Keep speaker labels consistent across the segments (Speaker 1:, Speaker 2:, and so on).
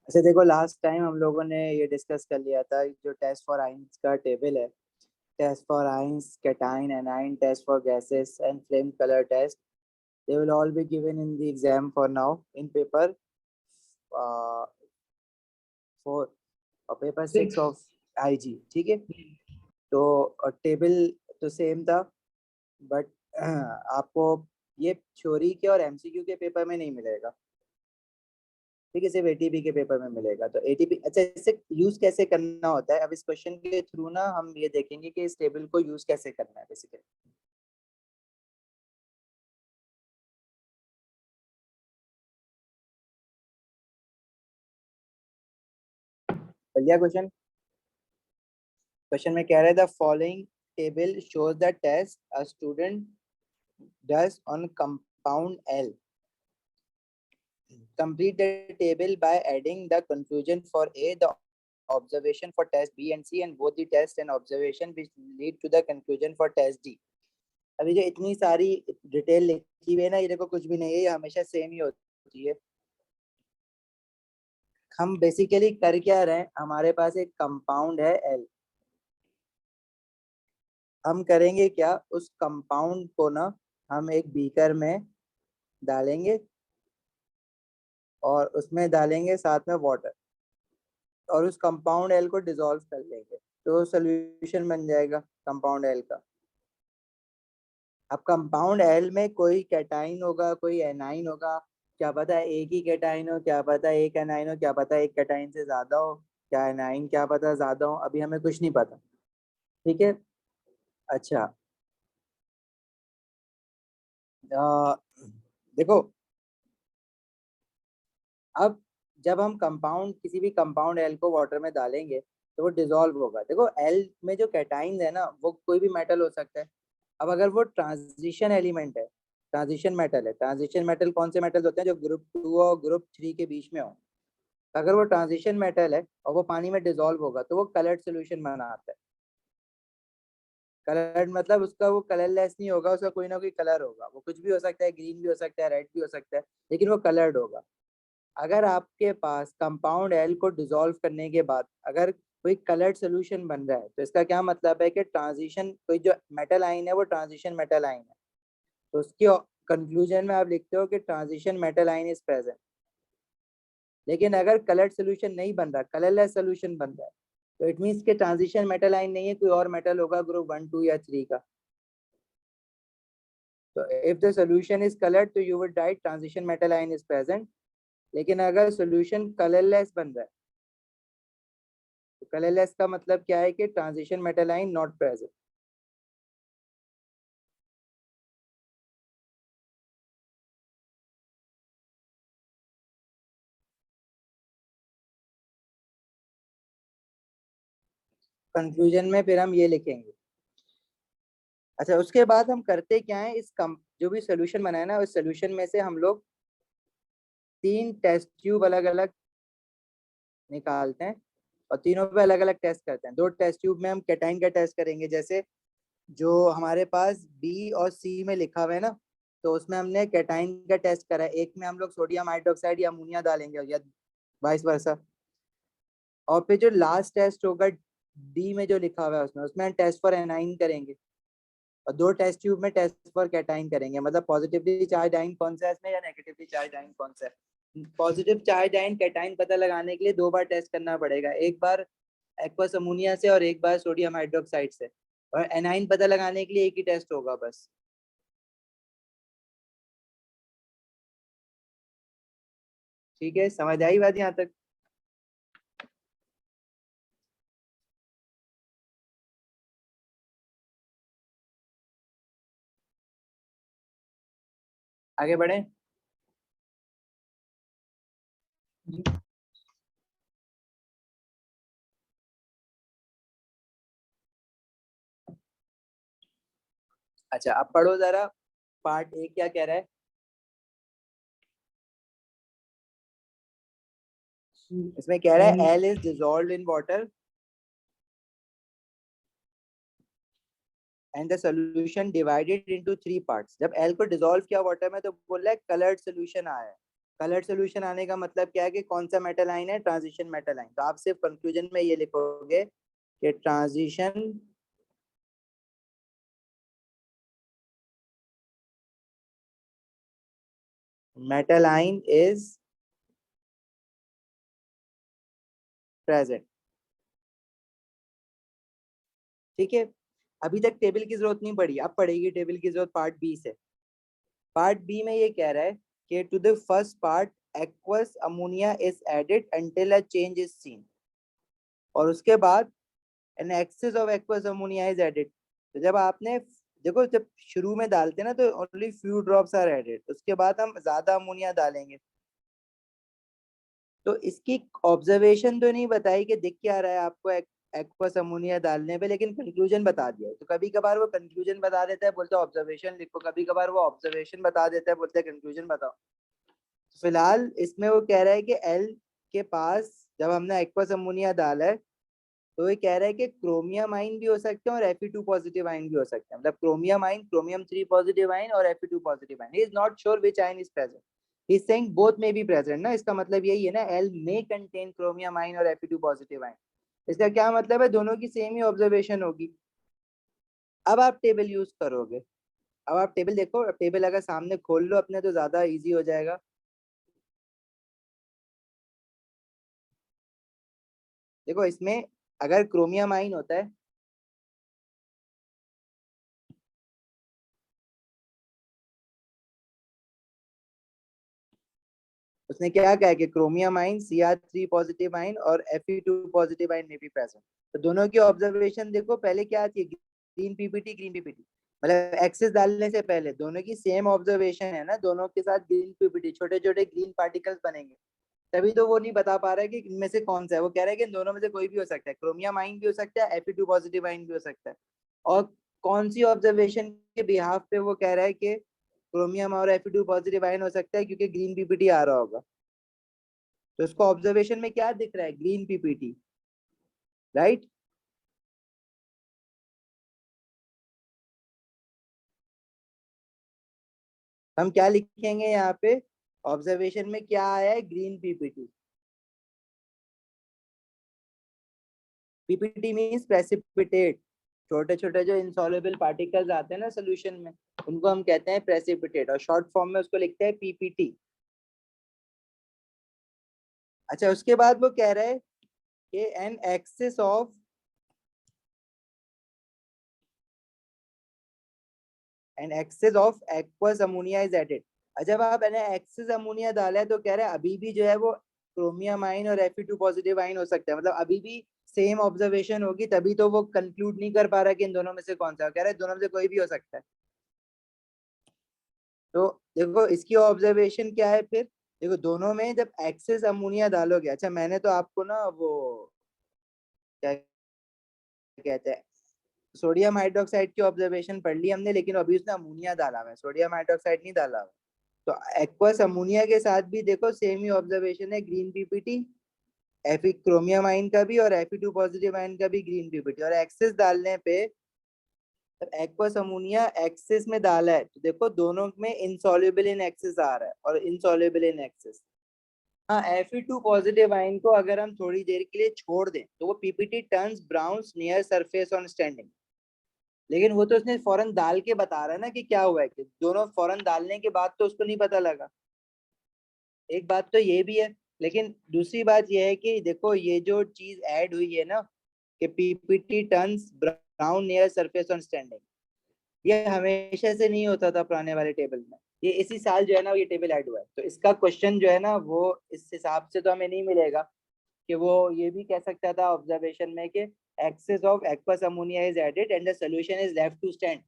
Speaker 1: अच्छा देखो, last time हम लोगों ने ये डिस्कस कर लिया था जो टेस्ट फॉर आइंस का टेबल है। Test for ions, cation, anion, test for gases and flame colour test, they will all be given in the exam for now in paper 4 और पेपर 6
Speaker 2: सिक्स।
Speaker 1: Of IG. ठीक है, तो table तो same था, but आपको ये theory के और एमसीक्यू के पेपर में नहीं मिलेगा। ठीक है, सिर्फ एटीपी के पेपर में मिलेगा। तो एटीपी, अच्छा इससे यूज कैसे करना होता है, अब इस क्वेश्चन के थ्रू ना हम ये देखेंगे कि इस टेबल को यूज कैसे करना है बेसिकली। बढ़िया क्वेश्चन। क्वेश्चन में कह रहे हैं the following table shows the test a student does on compound L. Complete the table by adding the conclusion for A, the observation for test B and C, and both the test and observation which lead to the conclusion for test D. अभी जो इतनी सारी detail लिखी हुई है ना, ये देखो कुछ भी नहीं है, ये हमेशा सेम ही होती है। हम बेसिकली कर क्या रहे हैं, हमारे पास एक कंपाउंड है एल। हम करेंगे क्या, उस कंपाउंड को ना हम एक बीकर में डालेंगे और उसमें डालेंगे साथ में वाटर, और उस कंपाउंड एल को डिसॉल्व कर लेंगे, तो सोल्यूशन बन जाएगा कंपाउंड एल का। अब कंपाउंड एल में कोई कैटाइन होगा, कोई एनाइन होगा, क्या पता एक ही कैटाइन हो, क्या पता एक एनाइन हो, क्या पता एक कैटाइन से ज्यादा हो, क्या एनाइन क्या पता ज्यादा हो, अभी हमें कुछ नहीं पता। ठीक है। अच्छा, अ, देखो, अब जब हम कंपाउंड, किसी भी कंपाउंड एल को वाटर में डालेंगे तो वो डिसॉल्व होगा। देखो एल में जो कैटाइन है ना, वो कोई भी मेटल हो सकता है। अब अगर वो ट्रांजिशन एलिमेंट है, ट्रांजिशन मेटल है, ट्रांजिशन मेटल कौन से मेटल होते हैं, जो ग्रुप 2 और ग्रुप 3 के बीच में हो। अगर वो ट्रांजिशन मेटल है और वो पानी में डिसॉल्व होगा तो वो कलर्ड सोल्यूशन बनाता है। कलर्ड मतलब उसका वो कलरलेस नहीं होगा, उसका कोई ना कोई कलर होगा, वो कुछ भी हो सकता है, ग्रीन भी हो सकता है, रेड भी हो सकता है, लेकिन वो कलर्ड होगा। अगर आपके पास कंपाउंड एल को डिसॉल्व करने के बाद अगर कोई कलर्ड सोल्यूशन बन रहा है, तो इसका क्या मतलब है कि ट्रांजिशन, कोई जो मेटल आइन है वो ट्रांजिशन मेटल आइन है। तो उसकी कंक्लूजन में आप लिखते हो कि transition metal ion is present. लेकिन अगर कलर्ड सोल्यूशन नहीं बन रहा, कलरलेस सोल्यूशन बन रहा है, तो इट मीन्स के ट्रांजिशन मेटल आइन नहीं है, कोई और मेटल होगा ग्रुप 1, 2 या 3 का। तो if the solution is coloured तो you would write transition metal ion is present. लेकिन अगर सोल्यूशन कलरलेस बन रहा है, तो कलरलेस का मतलब क्या है कि ट्रांजिशन मेटल आइन नॉट प्रेजेंट। कंक्लूजन में फिर हम ये लिखेंगे। अच्छा, उसके बाद हम करते क्या है, इस कम जो भी सोल्यूशन बनाया ना, उस सोल्यूशन में से हम लोग 3 टेस्ट ट्यूब अलग अलग निकालते हैं और तीनों पे अलग अलग टेस्ट करते हैं। 2 टेस्ट ट्यूब में हम कैटाइन का टेस्ट करेंगे, जैसे जो हमारे पास बी और सी में लिखा हुआ है ना, तो उसमें हमने कैटाइन का टेस्ट करा है। एक में हम लोग सोडियम हाइड्रोक्साइड या अमोनिया डालेंगे या वाइस वर्सा। और फिर जो लास्ट टेस्ट होगा डी में जो लिखा हुआ है उसमें उसमें हम टेस्ट फॉर एनाइन करेंगे, और 2 टेस्ट ट्यूब में टेस्ट फॉर कैटाइन करेंगे। मतलब पॉजिटिवली चार्ज आयन कौन सा है इसमें, या नेगेटिवली चार्ज आयन कौन सा है। पॉजिटिव चार्ज आयन कैटाइन पता लगाने के लिए 2 बार टेस्ट करना पड़ेगा, एक बार एक्वस अमोनिया से और एक बार सोडियम हाइड्रोक्साइड से। और एनाइन पता लगाने के लिए एक ही टेस्ट होगा बस। ठीक है, समझ आई बात यहाँ तक। आगे बढ़े। अच्छा, अब पढ़ो जरा, पार्ट ए क्या कह रहा है। इसमें कह रहा है L is dissolve in water and the solution divided into 3 parts. जब एल को डिसॉल्व किया वाटर में तो बोल रहा है कलर्ड सोल्यूशन आया है। कलर्ड सोल्यूशन आने का मतलब क्या है कि कौन सा मेटल आइन है, ट्रांजिशन मेटल आइन। तो आप सिर्फ कंक्लूजन में ये लिखोगे कि transition metal ion is present. ठीक है, अभी तक टेबल की जरूरत नहीं पड़ी, अब पड़ेगी टेबल की जरूरत पार्ट बी से। पार्ट बी में ये कह रहा है कि to the first part aqueous ammonia is added until a change is seen, और उसके बाद an excess of aqueous ammonia is added. तो जब आपने देखो, जब शुरू में डालते हैं ना तो only few drops are added, उसके बाद हम ज्यादा अमोनिया डालेंगे। तो इसकी ऑब्जर्वेशन तो नहीं बताई कि दिख क्या रहा है आपको एक्वस अमोनिया डालने पे, लेकिन कंक्लूजन बता दिया है। तो कभी कभार वो कंक्लूजन बता देता है, बोलते ऑब्जर्वेशन लिखो, कभी कभार वो ऑब्जर्वेशन बता देता है, बोलते हैं कंक्लूजन बताओ। फिलहाल इसमें वो कह रहा है कि एल के पास जब हमने एक्वस अमोनिया डाला है, तो ये कह रहा है कि क्रोमियम आइन भी हो सकते हैं और Fe2 पॉजिटिव आइन भी हो सकते हैं। मतलब क्रोमियम आइन, क्रोमियम 3 पॉजिटिव आइन और Fe2 positive ion. He is not sure which ion is present, he is saying both may be present ना। इसका मतलब यही है ना, एल मे कंटेन क्रोमियम आइन और Fe2 पॉजिटिव आइन। इसका क्या मतलब है, दोनों की सेम ही ऑब्जर्वेशन होगी। अब आप टेबल यूज करोगे, अब आप टेबल देखो, टेबल अगर सामने खोल लो अपने तो ज्यादा इजी हो जाएगा। देखो इसमें अगर क्रोमियम आइन होता है, उसने क्या कहा कि क्रोमियम आइन, Cr3 पॉजिटिव आइन और Fe2 पॉजिटिव आइन में भी प्रेजेंट। तो दोनों की ऑब्जर्वेशन देखो, पहले क्या आती है, ग्रीन पीपीटी ग्रीन पीपीटी। मतलब एक्सेस डालने से पहले दोनों की सेम ऑब्जर्वेशन है ना, दोनों के साथ ग्रीन पीपीटी, छोटे छोटे ग्रीन पार्टिकल्स बनेंगे। तभी तो वो नहीं बता पा रहा है कि इनमें से कौन सा है। वो कह रहा है कि इन दोनों में से कोई भी हो सकता है, क्रोमियम आइन भी हो सकता है, Fe2 पॉजिटिव आइन भी हो सकता है। और कौन सी ऑब्जर्वेशन के बिहाफ पे वो कह रहा है कि क्रोमियम और Fe2 पॉजिटिव आइन हो सकता है, क्योंकि ग्रीन पीपीटी आ रहा होगा। तो उसको ऑब्जर्वेशन में क्या दिख रहा है, ग्रीन पीपीटी, राइट। हम क्या लिखेंगे यहाँ पे, ऑब्जर्वेशन में क्या आया है, green PPT. PPT means precipitate. छोटे छोटे जो इंसॉल्युबल पार्टिकल्स आते हैं ना सोल्यूशन में, उनको हम कहते हैं प्रेसिपिटेट, और शॉर्ट फॉर्म में उसको लिखते हैं पीपीटी। अच्छा, उसके बाद वो कह रहा है कि an excess of aqueous ammonia is added. जब आप एक्सेस अमोनिया डाला है तो कह रहे हैं अभी भी जो है वो क्रोमियम आइन और Fe2 पॉजिटिव आइन हो सकता है। मतलब अभी भी सेम ऑब्जर्वेशन होगी, तभी तो वो कंक्लूड नहीं कर पा रहा कि इन दोनों में से कौन सा, कह रहे हैं दोनों में से कोई भी हो सकता है। तो देखो इसकी ऑब्जर्वेशन क्या है फिर, देखो दोनों में जब एक्सेस अमोनिया डालोगे, अच्छा मैंने तो आपको ना वो क्या कहते हैं, सोडियम हाइड्रोक्साइड की ऑब्जर्वेशन पढ़ ली हमने, लेकिन अभी उसने अमोनिया डाला हुआ है, सोडियम हाइड्रोक्साइड नहीं डाला हुआ। तो एक्वस अमोनिया के साथ भी देखो सेम ही ऑब्जर्वेशन है, ग्रीन पीपीटी, एफी क्रोमियम आइन का भी और Fe2 पॉजिटिव आइन का भी ग्रीन पीपीटी। और एक्सेस डालने पे, एक्वस अमोनिया एक्सेस में डाला है तो देखो दोनों में इनसॉल्युबल इन एक्सेस आ रहा है और इनसॉल्युबल इन एक्सेस। हाँ, Fe2 पॉजिटिव आइन को अगर हम थोड़ी देर के लिए छोड़ दें तो वो PPT turns brown near surface on standing. लेकिन वो तो उसने फौरन डाल के बता रहा है ना कि क्या हुआ है, कि दोनों फौरन डालने के बाद तो उसको नहीं पता लगा। एक बात तो ये भी है, लेकिन दूसरी बात ये है कि देखो ये जो चीज ऐड हुई है ना, कि PPT turns brown near surface on standing, ये हमेशा से नहीं होता था पुराने वाले टेबल में। ये इसी साल जो है ना ये टेबल ऐड हुआ है, तो इसका क्वेश्चन जो है ना वो इस हिसाब से तो हमें नहीं मिलेगा कि वो ये भी कह सकता था ऑब्जर्वेशन में कि excess of aqueous ammonia is added and the solution is left to stand.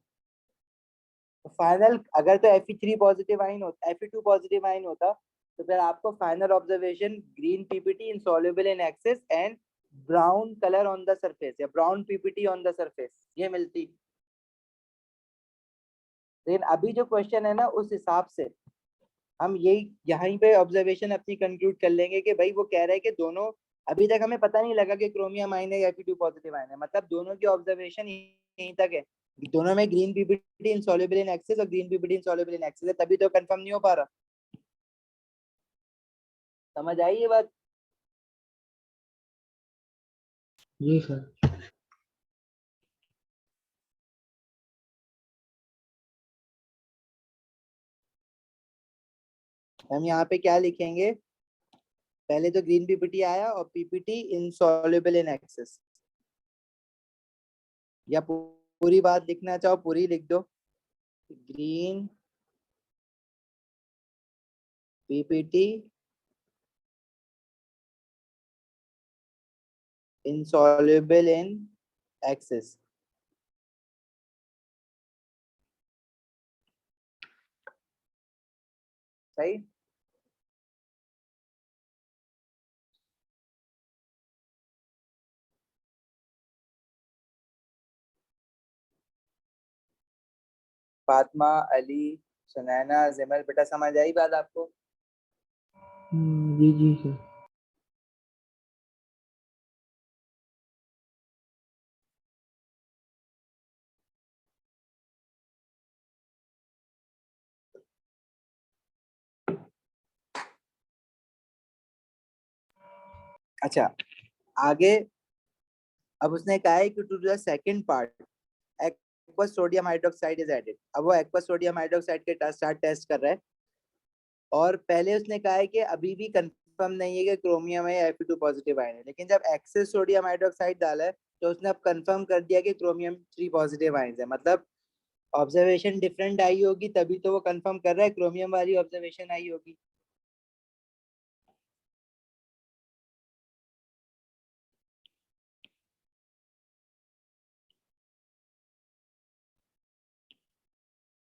Speaker 1: Final अगर तो Fe3 पॉजिटिव आइन होता, Fe2 पॉजिटिव आइन होता, तो फिर आपको final observation green PPT insoluble in excess and brown colour on the surface या brown PPT on the surface ये मिलती। लेकिन अभी जो क्वेश्चन है ना उस हिसाब से हम यही यहीं पे ऑब्जर्वेशन अपनी कंक्लूड कर लेंगे कि भाई वो कह रहे हैं कि दोनों, अभी तक हमें पता नहीं लगा कि क्रोमियम आइन है या Fe2 पॉजिटिव आइन है, मतलब दोनों की ऑब्जर्वेशन यहीं तक है। दोनों में green PPT insoluble in excess और green PPT insoluble in excess है, तभी तो कंफर्म नहीं हो पा रहा। समझ आई ये बात?
Speaker 2: जी सर।
Speaker 1: हम यहाँ पे क्या लिखेंगे? पहले तो ग्रीन पीपीटी आया और पीपीटी इनसॉल्युबल इन एक्सेस, या पूरी बात लिखना चाहो पूरी लिख दो। Green PPT insoluble in access। सही। फातिमा, अली, सुनैना, जिमल, बेटा समझ आई बात आपको?
Speaker 2: जी जी सर।
Speaker 1: अच्छा, आगे अब उसने कहा है कि to the second part aqueous sodium hydroxide is added. अब वो एक्वस सोडियम हाइड्रोक्साइड के साथ टेस्ट कर रहा है, और पहले उसने कहा है कि अभी भी कंफर्म नहीं है कि क्रोमियम है या Fe2 पॉजिटिव आयन है, लेकिन जब एक्सेस सोडियम हाइड्रोक्साइड डाला है तो उसने अब कंफर्म कर दिया कि क्रोमियम 3 पॉजिटिव आयन है। मतलब ऑब्जर्वेशन डिफरेंट आई होगी तभी तो वो कंफर्म कर रहा है, क्रोमियम वाली ऑब्जर्वेशन आई होगी।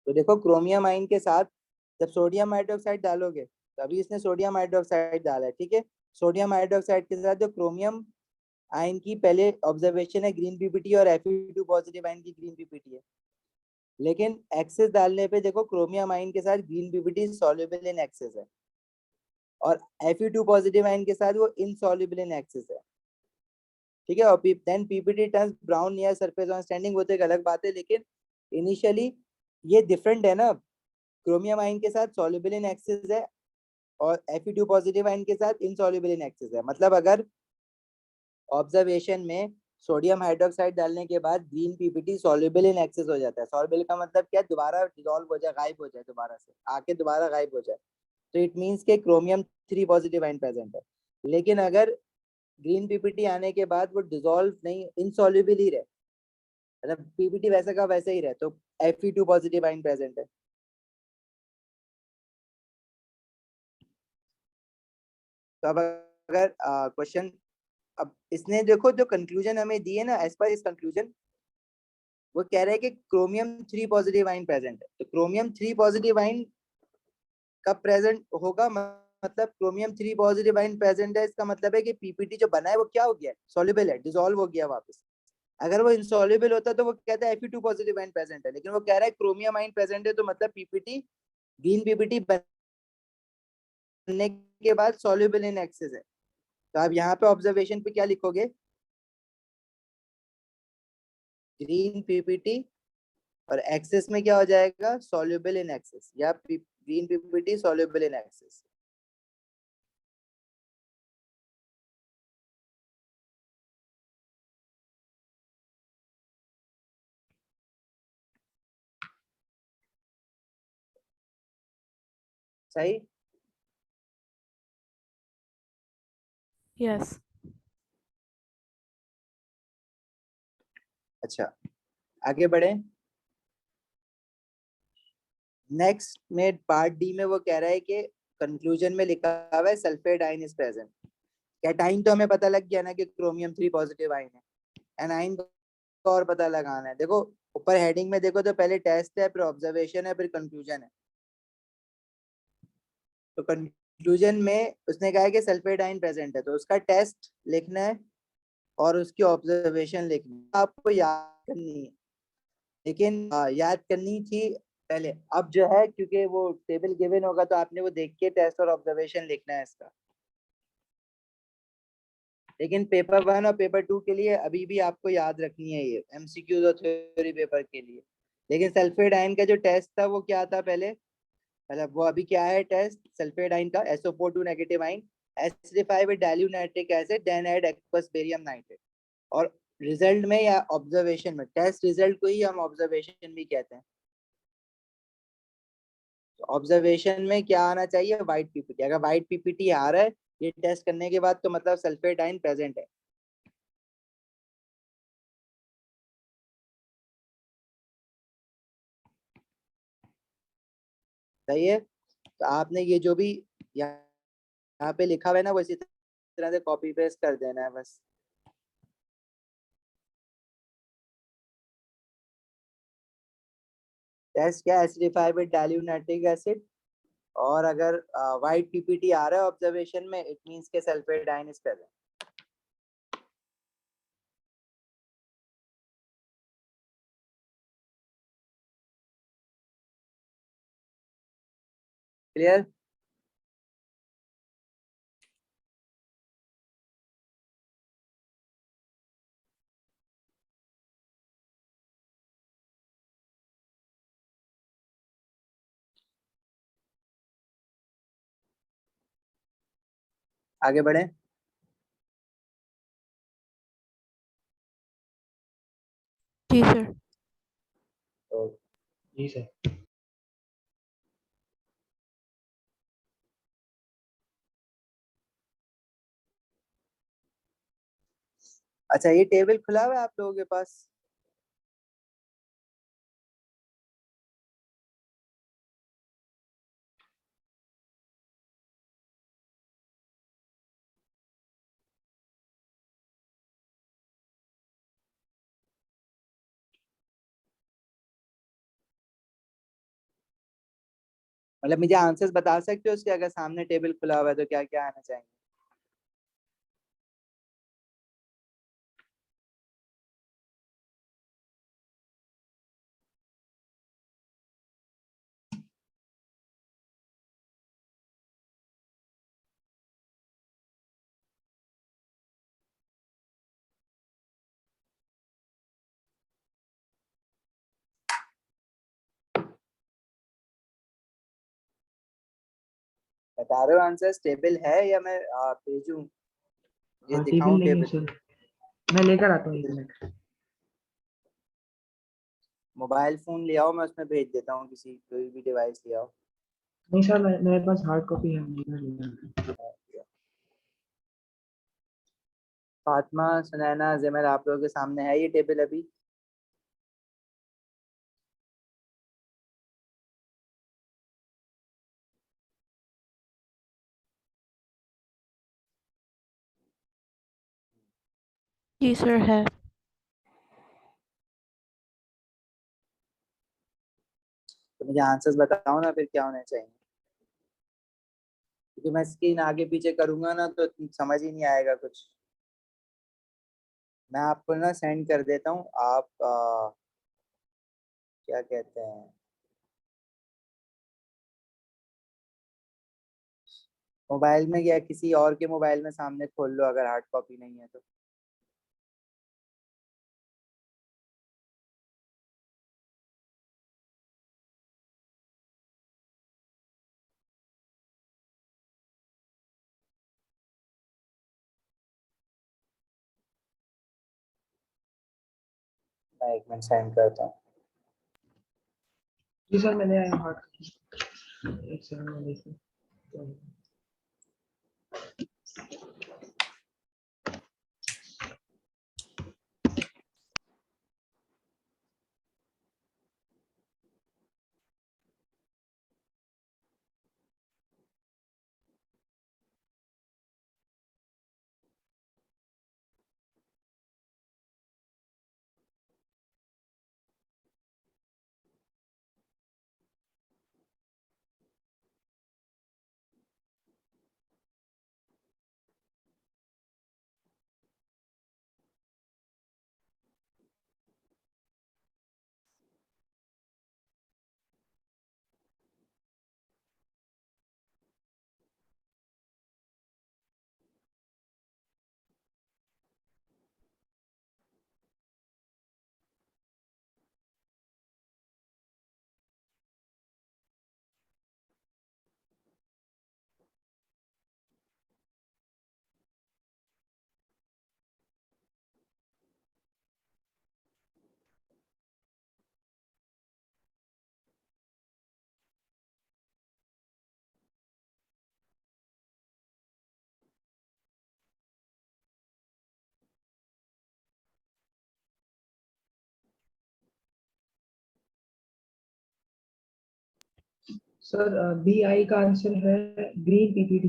Speaker 1: तो देखो क्रोमियम आयन के साथ जब सोडियम हाइड्रोक्साइड डालोगे, तो अभी इसने सोडियम हाइड्रोक्साइड डाला है, ठीक है। सोडियम हाइड्रोक्साइड के साथ जो क्रोमियम आयन की पहले ऑब्जर्वेशन है ग्रीन पीपीटी, और Fe2 पॉजिटिव आयन की ग्रीन पीपीटी है। लेकिन एक्सेस डालने पे देखो क्रोमियम आयन के साथ green PPT soluble in excess है, और Fe2 पॉजिटिव आयन के साथ वो इनसॉल्युबल इन एक्सेस है, ठीक है। और then PPT turns brown near surface on standing, वो तो एक अलग बात है, लेकिन इनिशियली ये डिफरेंट है ना। क्रोमियम आयन के साथ सॉल्युबल इन एक्सेस है, और Fe2 पॉजिटिव आयन के साथ इनसॉल्युबल इन एक्सेस है। मतलब अगर ऑब्जर्वेशन में सोडियम हाइड्रोक्साइड डालने के बाद green PPT soluble in excess हो जाता है, सॉल्युबल का मतलब क्या, दोबारा डिसॉल्व हो जाए, गायब हो जाए, दोबारा से आके दोबारा गायब हो जाए, तो इट मींस के क्रोमियम 3 पॉजिटिव आयन प्रेजेंट है। लेकिन अगर ग्रीन पीपीटी आने के बाद वो डिसॉल्व नहीं, इनसॉल्युबल ही रहे, मतलब पीपीटी वैसे का वैसे ही रहे, तो Fe2 पॉजिटिव आयन प्रेजेंट है। तो अब अगर क्वेश्चन, अब इसने देखो जो कंक्लूजन हमें दी है ना, एज पर इस कंक्लूजन वो कह रहा है कि क्रोमियम 3 पॉजिटिव आयन प्रेजेंट है। तो क्रोमियम 3 पॉजिटिव आयन कब प्रेजेंट होगा, मतलब क्रोमियम 3 पॉजिटिव आयन प्रेजेंट है, इसका मतलब है कि पीपीटी जो बना है वो क्या हो गया, सॉल्युबल है, डिसॉल्व हो गया वापस। अगर वो इनसॉल्युबल होता तो वो कहता है Fe2 पॉजिटिव आयन प्रेजेंट है, लेकिन वो कह रहा है क्रोमियम आयन प्रेजेंट है, तो मतलब पीपीटी, ग्रीन पीपीटी बनने के बाद सॉल्युबल इन एक्सेस है। तो आप यहाँ पे ऑब्जर्वेशन पे क्या लिखोगे, ग्रीन पीपीटी, और एक्सेस में क्या हो जाएगा, सॉल्युबल इन एक्सेस, या green PPT soluble in excess. सही।
Speaker 3: यस।
Speaker 1: अच्छा, आगे बढ़े। नेक्स्ट में पार्ट डी में वो कह रहा है कि कंक्लूजन में लिखा हुआ है sulphate ion is present. Cation तो हमें पता लग गया ना कि क्रोमियम 3 पॉजिटिव आयन है, एनाइन को और पता लगाना है। देखो ऊपर हेडिंग में देखो, तो पहले टेस्ट है, फिर ऑब्जर्वेशन है, फिर कंक्लूजन है। तो कंक्लूजन में उसने कहा है कि सल्फेट आयन प्रेजेंट है, तो उसका टेस्ट लिखना है और उसकी ऑब्जर्वेशन लिखनी है, आपको याद करनी है। लेकिन याद करनी थी पहले, अब जो है क्योंकि वो टेबल गिवन होगा तो आपने वो देख के टेस्ट और ऑब्जर्वेशन लिखना है इसका। लेकिन पेपर 1 और पेपर 2 के लिए अभी भी आपको याद रखनी है ये एमसीक्यूज और थ्योरी पेपर के लिए। लेकिन सल्फेट आयन का जो टेस्ट था वो क्या था पहले, मतलब वो अभी क्या है टेस्ट, सल्फेट आयन का SO4 2 negative ion acidify with dilute nitric acid then add aqueous barium nitrate. और रिजल्ट में या ऑब्जर्वेशन में, टेस्ट रिजल्ट को ही हम ऑब्जर्वेशन भी कहते हैं। ऑब्जर्वेशन में क्या आना चाहिए, व्हाइट पीपीटी। अगर व्हाइट पीपीटी आ रहा है ये टेस्ट करने के बाद तो मतलब सल्फेट आयन प्रेजेंट है। सही है। तो आपने ये जो भी यहाँ पे लिखा हुआ है ना वो इसी तरह से कॉपी पेस्ट कर देना है बस। टेस्ट क्या, acidify with dilute nitric acid. और अगर व्हाइट पीपीटी आ रहा है ऑब्जर्वेशन में, इट मींस के sulphate ion is present. Clear. आगे बढ़े।
Speaker 3: जी सर।
Speaker 1: तो
Speaker 2: जी सर।
Speaker 1: अच्छा, ये टेबल खुला हुआ है आप लोगों के पास? मतलब मुझे आंसर्स बता सकते हो उसके, अगर सामने टेबल खुला हुआ है तो क्या क्या आना चाहिए? बता रहे हो आंसर्स? टेबल है या मैं भेजूं, ये
Speaker 2: हाँ टेबल
Speaker 1: दिखाऊं
Speaker 2: नहीं है
Speaker 1: टेबल?
Speaker 2: सर, मैं लेकर आता हूँ 1 मिनट।
Speaker 1: मोबाइल फोन ले आओ, मैं उसमें भेज देता हूँ, किसी कोई भी डिवाइस ले आओ।
Speaker 2: नहीं सर, मेरे पास हार्ड कॉपी है, मैं लेकर।
Speaker 1: फातिमा, सुनैना, जमल, आप लोगों के सामने है ये टेबल अभी?
Speaker 3: जी सर है।
Speaker 1: तो मुझे आंसर्स बताओ ना फिर क्या होने चाहिए, क्योंकि मैं स्क्रीन आगे पीछे करूंगा ना तो समझ ही नहीं आएगा कुछ। मैं आपको ना सेंड कर देता हूँ, आप क्या कहते हैं, मोबाइल में या किसी और के मोबाइल में सामने खोल लो अगर हार्ड कॉपी नहीं है तो। मैं 1 मिनट सेंड करता हूँ।
Speaker 2: जी सर, मैंने हार्ड कॉपी, एक सेकंड में देखिए। सर बी आई का आंसर है ग्रीन पीपीटी।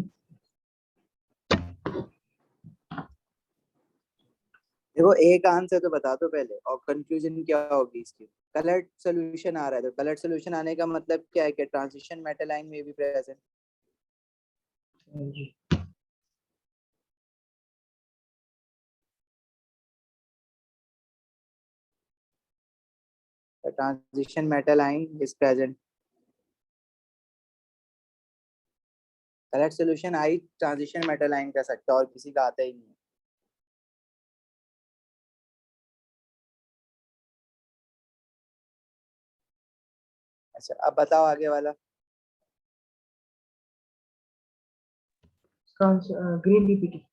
Speaker 1: देखो एक आंसर तो बता दो पहले और कंफ्यूजन क्या होगी इसकी। कलर्ड सोल्यूशन आ रहा है, तो कलर्ड सोल्यूशन आने का मतलब क्या है कि ट्रांजिशन मेटल लाइन में भी प्रेजेंट।
Speaker 2: जी।
Speaker 1: Transition metal line is present. Coloured solution I transition metal line कर सकता है और किसी का आता ही नहीं है। अच्छा अब बताओ आगे वाला।
Speaker 2: इसका आंसर ग्रीन पीपीटी।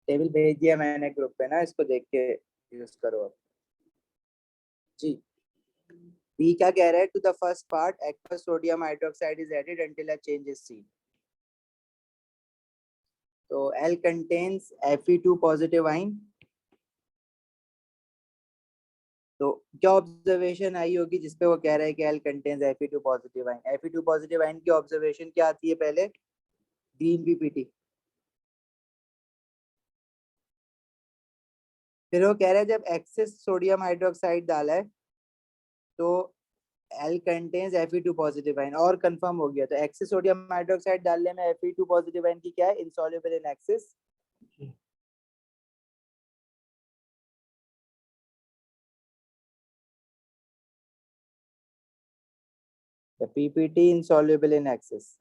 Speaker 1: टेबल भेज दिया मैंने ग्रुप पे ना, इसको देख के यूज करो अब। जी बी क्या कह रहा है, to the first part aqueous sodium hydroxide is added until a change is seen. तो L contains Fe2 positive ion. तो क्या ऑब्जर्वेशन आई होगी जिसपे वो कह रहा है कि L कंटेन्स Fe2 पॉजिटिव आइन। Fe2 पॉजिटिव आइन की ऑब्जर्वेशन क्या आती है पहले, ग्रीन पीपीटी। फिर वो कह रहा है जब एक्सेस सोडियम हाइड्रोक्साइड डाला है तो L कंटेन्स Fe2 पॉजिटिव आइन, और कंफर्म हो गया। तो एक्सेस सोडियम हाइड्रोक्साइड डालने में Fe2 पॉजिटिव आइन की क्या है, insoluble in access. PPT insoluble in excess.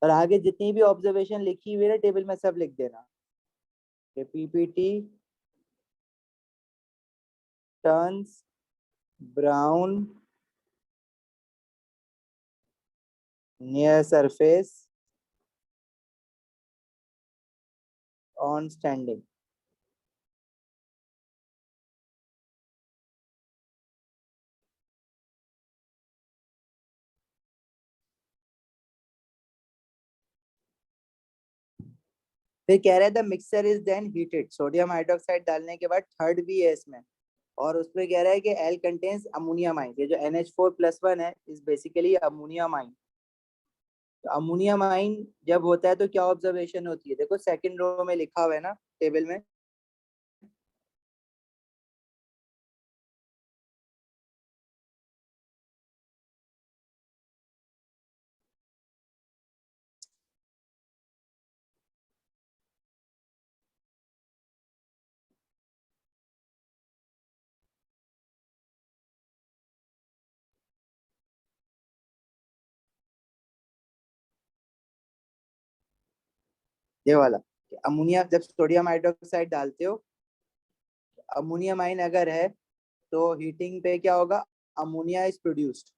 Speaker 1: और आगे जितनी भी ऑब्जर्वेशन लिखी हुई है टेबल में सब लिख देना। PPT turns brown near surface on standing. फिर कह रहा है the mixture is then heated, sodium hydroxide डालने के बाद थर्ड भी है इसमें, और उसमें कह रहा है कि L कंटेन्स अमोनिया माइन। ये जो NH4+1 है इज बेसिकली अमोनिया माइन। तो अमोनिया माइन जब होता है तो क्या ऑब्जर्वेशन होती है, देखो सेकंड रो में लिखा हुआ है ना टेबल में। ये वाला अमोनिया, जब सोडियम हाइड्रोक्साइड डालते हो, अमोनिया माइन अगर है तो हीटिंग पे क्या होगा, अमोनिया इज प्रोड्यूस्ड।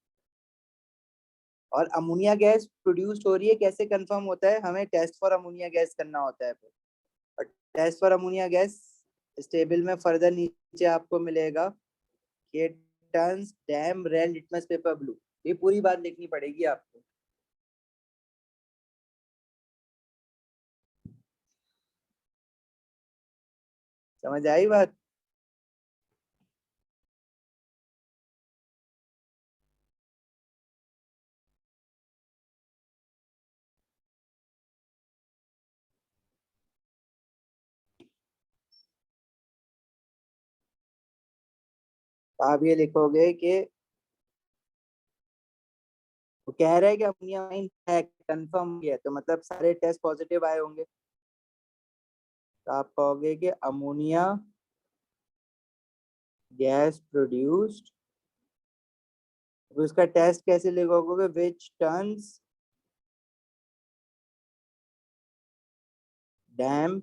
Speaker 1: और अमोनिया गैस प्रोड्यूस्ड हो रही है, कैसे कंफर्म होता है, हमें टेस्ट फॉर अमोनिया गैस करना होता है। और टेस्ट फॉर अमोनिया गैस इस टेबल में फर्दर नीचे आपको मिलेगा कि turns dam red litmus paper blue. ये पूरी बात लिखनी पड़ेगी आपको। समझ आई बात। आप ये लिखोगे कि वो कह रहा है कि अमोनिया माइन है, कंफर्म किया, तो मतलब सारे टेस्ट पॉजिटिव आए होंगे। तो आप कहोगे कि अमोनिया गैस प्रोड्यूस्ड। तो उसका टेस्ट कैसे लिखोगे, which turns dam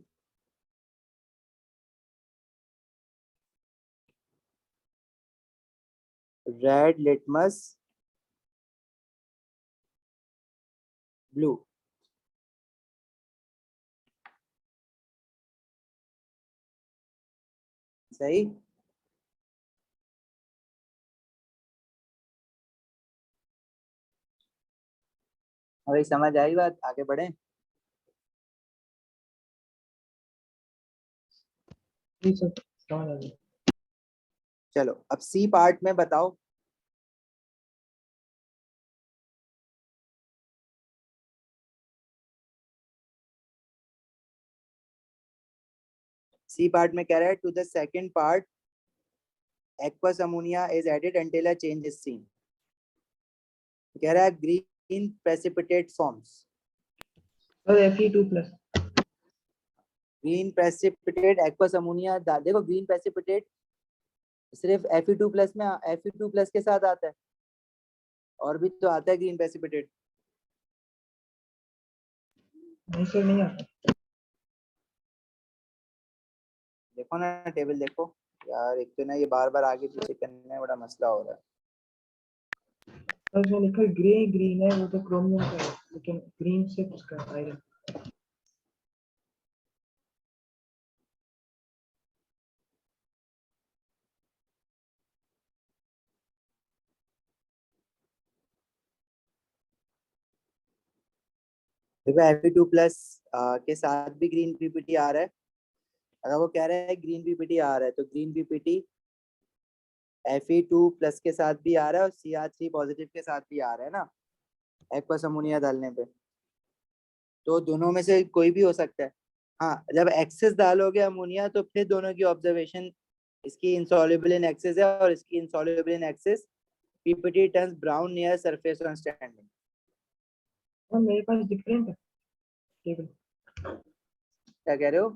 Speaker 1: red litmus blue. सही। अभी समझ आई बात, आगे बढ़े।
Speaker 2: जी सर, समझ आ गया।
Speaker 1: चलो अब सी पार्ट में बताओ। सी पार्ट में कह रहा है to the second part aqueous ammonia is added until a change is seen। कह रहा है green precipitate forms।
Speaker 2: Sir Fe2+।
Speaker 1: Green precipitate aqueous ammonia देखो ग्रीन precipitate सिर्फ Fe2+ में Fe2+ के साथ आता है, और भी तो आता है ग्रीन precipitate।
Speaker 2: नहीं सर, नहीं आता।
Speaker 1: देखो ना टेबल देखो यार, एक तो ना ये बार बार आगे पीछे करने में बड़ा मसला हो रहा है।
Speaker 2: सर जो लिखा है ग्रे ग्रीन है वो तो क्रोमियम का है, लेकिन ग्रीन से उसका आयरन।
Speaker 1: देखो Fe2+ के साथ भी ग्रीन पीपीटी आ रहा है। अगर वो कह रहा है ग्रीन पीपीटी आ रहा है तो ग्रीन पीपीटी Fe2+ के साथ भी आ रहा है और Cr3 पॉजिटिव के साथ भी आ रहा है ना एक्वस अमोनिया डालने पे। तो दोनों में से कोई भी हो सकता है। हाँ, जब एक्सेस डालोगे अमोनिया तो फिर दोनों की ऑब्जर्वेशन, इसकी इंसॉल्युबल इन एक्सेस है और इसकी insoluble in excess, PPT turns brown near surface on standing.
Speaker 2: और मेरे पास डिफरेंट है टेबल।
Speaker 1: क्या कह रहे हो?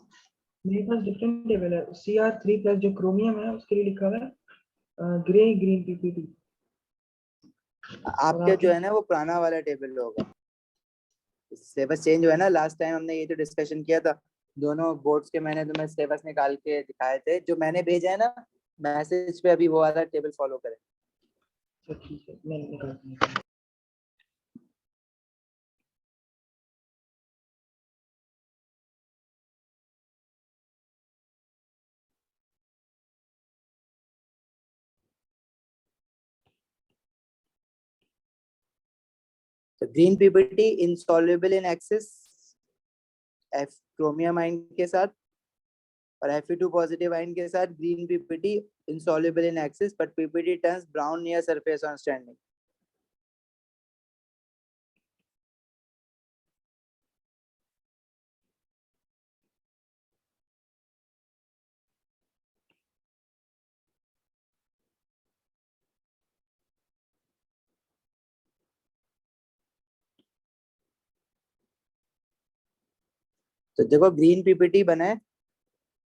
Speaker 2: मेरे पास डिफरेंट टेबल है। Cr3+ जो क्रोमियम है उसके लिए लिखा हुआ है ग्रे ग्रीन पीपीटी। और
Speaker 1: आपके
Speaker 2: आपके
Speaker 1: जो है ना वो पुराना वाला टेबल होगा, सिलेबस चेंज हुआ है ना। लास्ट टाइम हमने ये तो डिस्कशन किया था, दोनों बोर्ड्स के मैंने तुम्हें सिलेबस निकाल के दिखाए थे। जो मैंने भेजा है ना मैसेज पे, अभी वो वाला टेबल फॉलो करें।
Speaker 2: सर ठीक है, मैं निकालता हूँ।
Speaker 1: तो green PPT insoluble in excess F chromium ion के साथ, और Fe2 पॉजिटिव आयन के साथ green PPT insoluble in axis but PPT turns brown near surface on standing। तो देखो ग्रीन पीपीटी बना है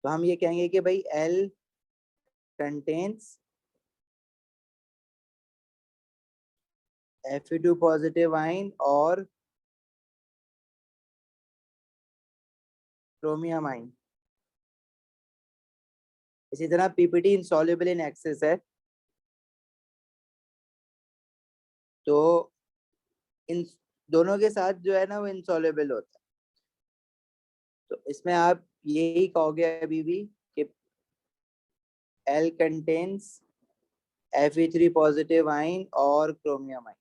Speaker 1: तो हम ये कहेंगे कि भाई L contains Fe2 positive ion और क्रोमियम आयन। इसी तरह पीपीटी इंसॉल्युबल इन एक्सेस है तो इन दोनों के साथ जो है ना वो इंसॉल्युबल होता है। तो इसमें आप यही कहोगे अभी भी कि L contains Fe3 positive ion और क्रोमियम आयन।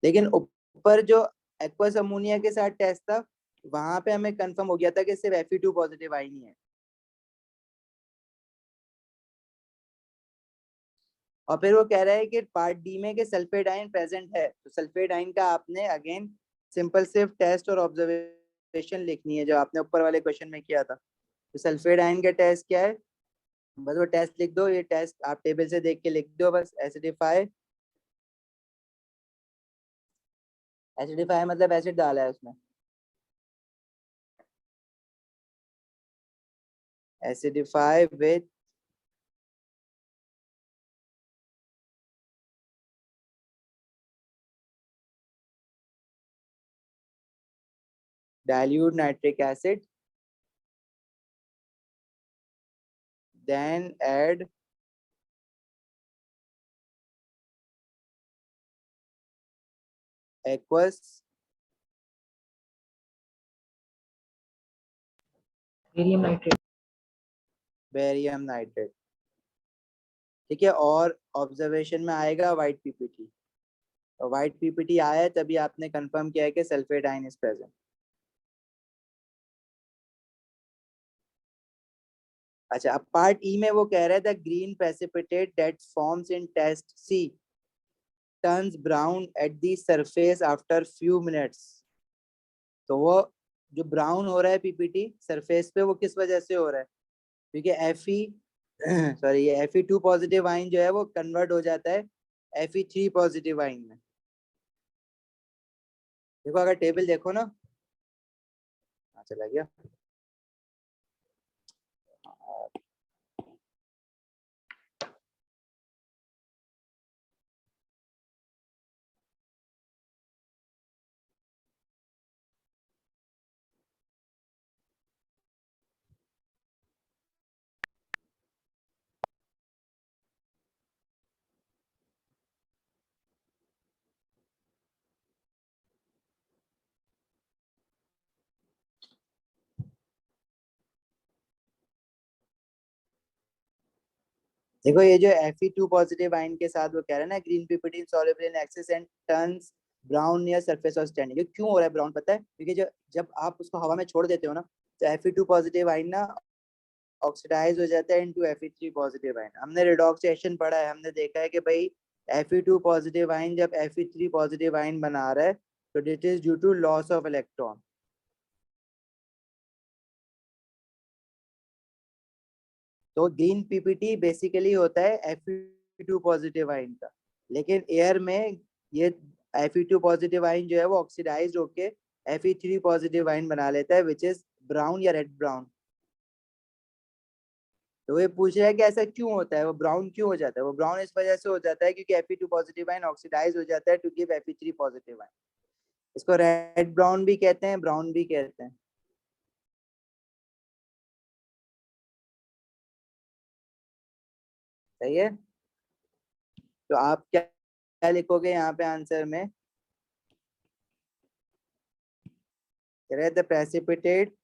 Speaker 1: लेकिन ऊपर जो एक्वस अमोनिया के साथ टेस्ट था वहां पे हमें कंफर्म हो गया था कि सिर्फ Fe2 पॉजिटिव आयन ही है। और फिर वो कह रहा है कि पार्ट डी में कि सल्फेट आयन प्रेजेंट है, तो सल्फेट आयन का आपने अगेन सिंपल सिर्फ टेस्ट और ऑब्जर्वेशन लिखनी है जो आपने ऊपर वाले क्वेश्चन में किया था। तो सल्फेट आयन का टेस्ट क्या है, बस वो टेस्ट लिख दो। ये टेस्ट आप टेबल से देख के लिख दो बस। एसिडिफाई, एसिडिफाई मतलब एसिड डाला है उसमें। Acidify with dilute nitric acid, then add aqueous
Speaker 2: barium nitrate.
Speaker 1: Barium nitrate, ठीक है। और ऑब्जर्वेशन में आएगा व्हाइट पीपीटी, और व्हाइट पीपीटी आया है तभी आपने कंफर्म किया है कि सल्फेट आयन इज प्रेजेंट। अच्छा, अब पार्ट ई में वो कह रहा है the green precipitate that forms in test C turns brown at the surface after few minutes. तो वो जो ब्राउन हो रहा है पीपीटी सरफेस पे, वो किस वजह से हो रहा है? क्योंकि सॉरी ये Fe2 पॉजिटिव आयन जो है वो कन्वर्ट हो जाता है Fe3 पॉजिटिव आयन में। देखो अगर टेबल देखो ना, चला गया। देखो ये जो Fe2 पॉजिटिव आयन के साथ वो कह रहा है ना green PPT soluble in excess and turns brown near surface of standing. ये क्यों हो रहा है ब्राउन पता है? क्योंकि जब आप उसको हवा में छोड़ देते हो ना, तो Fe2 पॉजिटिव आयन ना ऑक्सीडाइज हो जाता है इनटू Fe3 पॉजिटिव आयन। हमने रेडॉक्स रिएक्शन पढ़ा है, हमने देखा है कि भाई Fe2 पॉजिटिव आयन जब Fe3 पॉजिटिव आयन बना रहा है तो it is due to loss of electron. तो ग्रीन पीपीटी बेसिकली होता है Fe2 पॉजिटिव आयन का, लेकिन एयर में ये Fe2 पॉजिटिव आयन जो है वो ऑक्सीडाइज होके Fe3 पॉजिटिव आयन बना लेता है विच इज ब्राउन या रेड ब्राउन। तो ये पूछ रहा है कि ऐसा क्यों होता है, वो ब्राउन क्यों हो जाता है? वो ब्राउन इस वजह से हो जाता है क्योंकि Fe2 पॉजिटिव आयन ऑक्सीडाइज हो जाता है to give Fe3 positive ion. इसको रेड ब्राउन भी कहते हैं, ब्राउन भी कहते हैं। सही है। तो आप क्या क्या लिखोगे यहाँ पे आंसर में? The precipitate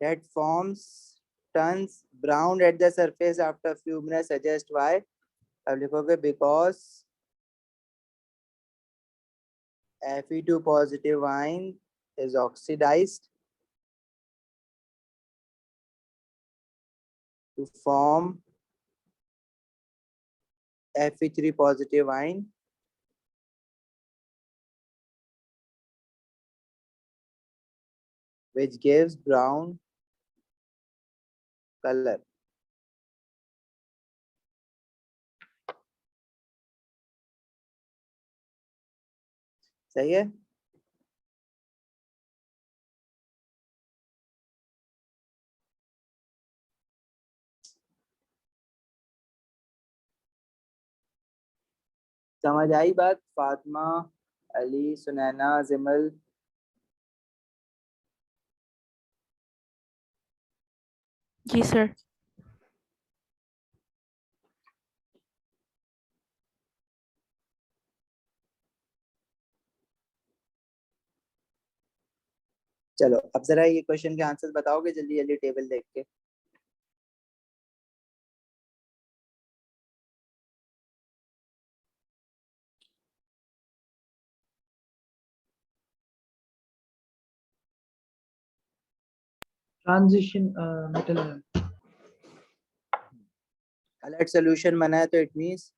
Speaker 1: that forms turns brown at the surface after few minutes suggest why। अब लिखोगे because Fe2 positive ion is oxidized to form Fe3 positive ion which gives brown color। सही है। समझ आई बात? फातिमा, अली, सुनैना, जिमल।
Speaker 3: जी सर।
Speaker 1: चलो अब जरा ये क्वेश्चन के आंसर बताओगे जल्दी जल्दी टेबल देख के।
Speaker 2: Transition metal ion.
Speaker 1: Alert solution बना है तो it means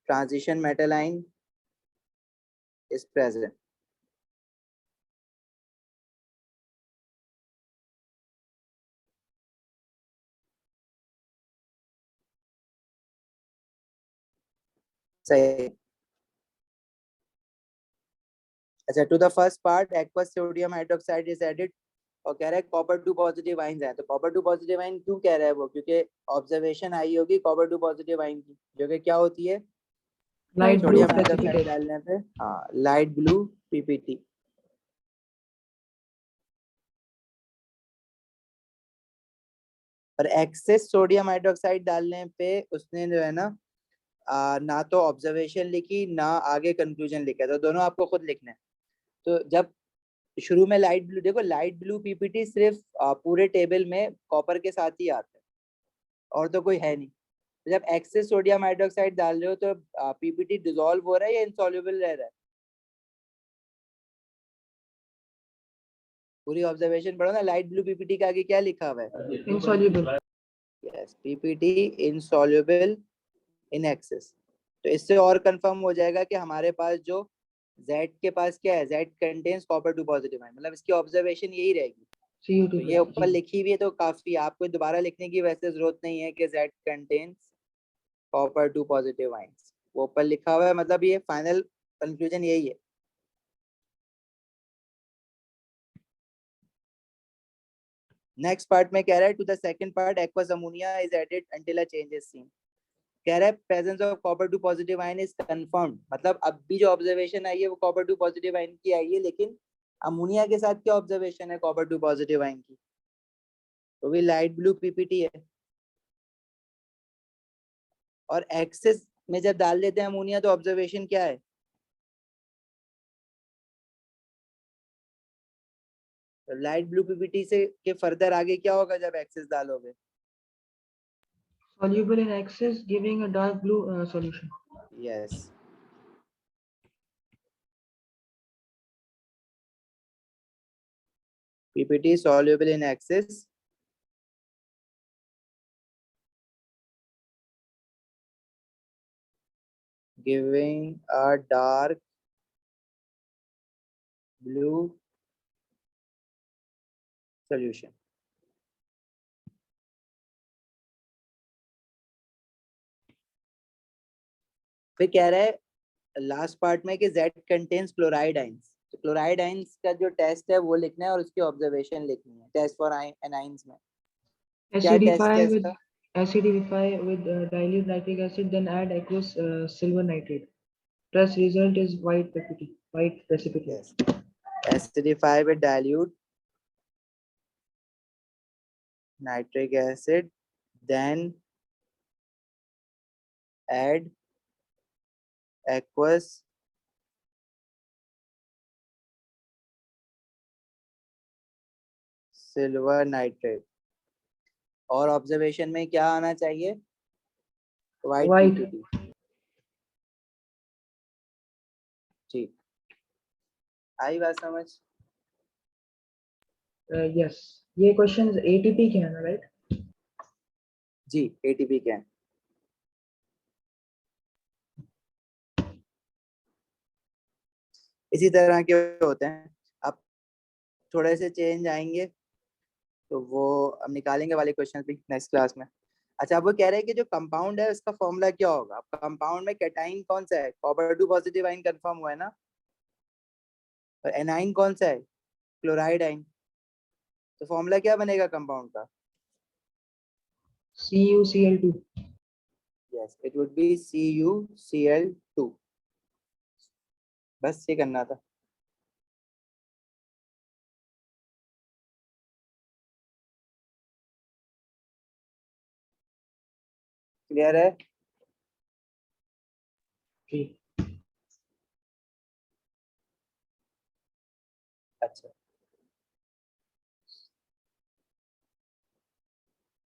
Speaker 1: transition metal ion is present. सही। अच्छा, to the first part aqueous sodium hydroxide is added, और कह रहा है कॉपर 2 पॉजिटिव आयन है। तो कॉपर 2 पॉजिटिव आयन क्यों कह रहा है वो? क्योंकि ऑब्जर्वेशन आई होगी कॉपर 2 पॉजिटिव आयन की, जो कि क्या होती है?
Speaker 2: Light blue
Speaker 1: sodium hydroxide
Speaker 2: precipitate.
Speaker 1: डालने पे हाँ लाइट ब्लू पीपीटी। और एक्सेस सोडियम हाइड्रोक्साइड डालने पे उसने जो है ना ना तो ऑब्जर्वेशन लिखी ना आगे कंक्लूजन लिखा, तो दोनों आपको खुद लिखना है। तो जब शुरू में लाइट ब्लू, देखो लाइट ब्लू पीपीटी सिर्फ पूरे टेबल में कॉपर के साथ ही आता है और तो कोई है नहीं। तो जब एक्सेस सोडियम हाइड्रोक्साइड डाल रहे हो तो पीपीटी डिसॉल्व हो रहा है या इनसॉल्युबल रह रहा है? पूरी ऑब्जर्वेशन पढ़ो ना, लाइट ब्लू पीपीटी के आगे क्या लिखा हुआ है?
Speaker 2: insoluble.
Speaker 1: Yes, PPT insoluble in access. तो इससे और कंफर्म हो जाएगा कि हमारे पास जो Z के पास क्या है, Z contains copper 2 positive ion, मतलब इसकी ऑब्जर्वेशन यही रहेगी।
Speaker 2: Cu2
Speaker 1: तो ये ऊपर लिखी हुई है तो काफी, आपको दोबारा लिखने की वैसे जरूरत नहीं है कि Z contains copper 2 positive ions, वो ऊपर लिखा हुआ है, मतलब ये फाइनल कंक्लूजन यही है। नेक्स्ट पार्ट में कह रहा है to the second part aqueous ammonia is added until a change is seen. कह रहा है presence of copper 2 positive ion is confirmed, मतलब अब भी जो ऑब्जर्वेशन आई है वो कॉपर 2 पॉजिटिव आयन की आई है, लेकिन अमोनिया के साथ क्या ऑब्जर्वेशन है कॉपर 2 पॉजिटिव आयन की? तो भी लाइट ब्लू पीपीटी है। और एक्सेस में जब डाल देते हैं अमोनिया तो ऑब्जर्वेशन क्या है? तो लाइट ब्लू पीपीटी से के फर्दर आगे क्या होगा जब एक्सेस डालोगे?
Speaker 2: soluble in excess, giving a dark blue solution.
Speaker 1: Yes, PPT soluble in excess giving a dark blue solution। फिर कह रहा है लास्ट पार्ट में कि Z कंटेन्स क्लोराइड आइंस। तो क्लोराइड आइंस का जो टेस्ट है वो लिखना है और उसकी ऑब्जर्वेशन लिखनी है, टेस्ट फॉर एनाइंस में। क्या टेस्ट है इसका?
Speaker 2: Acidify with dilute nitric acid, then add aqueous silver nitrate. Test result is white precipitate.
Speaker 1: Yes, acidify with dilute nitric acid, then add aqueous silver nitrate. और observation में क्या आना चाहिए? White
Speaker 2: White.
Speaker 1: PPT. ठीक, आई बात समझ?
Speaker 2: Yes. ये questions ATP के हैं ना, right?
Speaker 1: जी, एटीपी के हैं। इसी तरह के होते हैं। अब थोड़े से चेंज आएंगे तो वो हम निकालेंगे वाले क्वेश्चन भी नेक्स्ट क्लास में। अच्छा, अब वो कह रहे हैं कि जो कंपाउंड है उसका फॉर्मूला क्या होगा? कंपाउंड में कैटाइन कौन सा है? कॉपर 2 पॉजिटिव आयन कंफर्म हुआ है ना। और एनाइन कौन सा है? Chloride ion. तो फॉर्मूला क्या बनेगा कंपाउंड का?
Speaker 2: CuCl2.
Speaker 1: Yes, it would be CuCl2। बस ये करना था। क्लियर है?
Speaker 2: ठीक।
Speaker 1: अच्छा।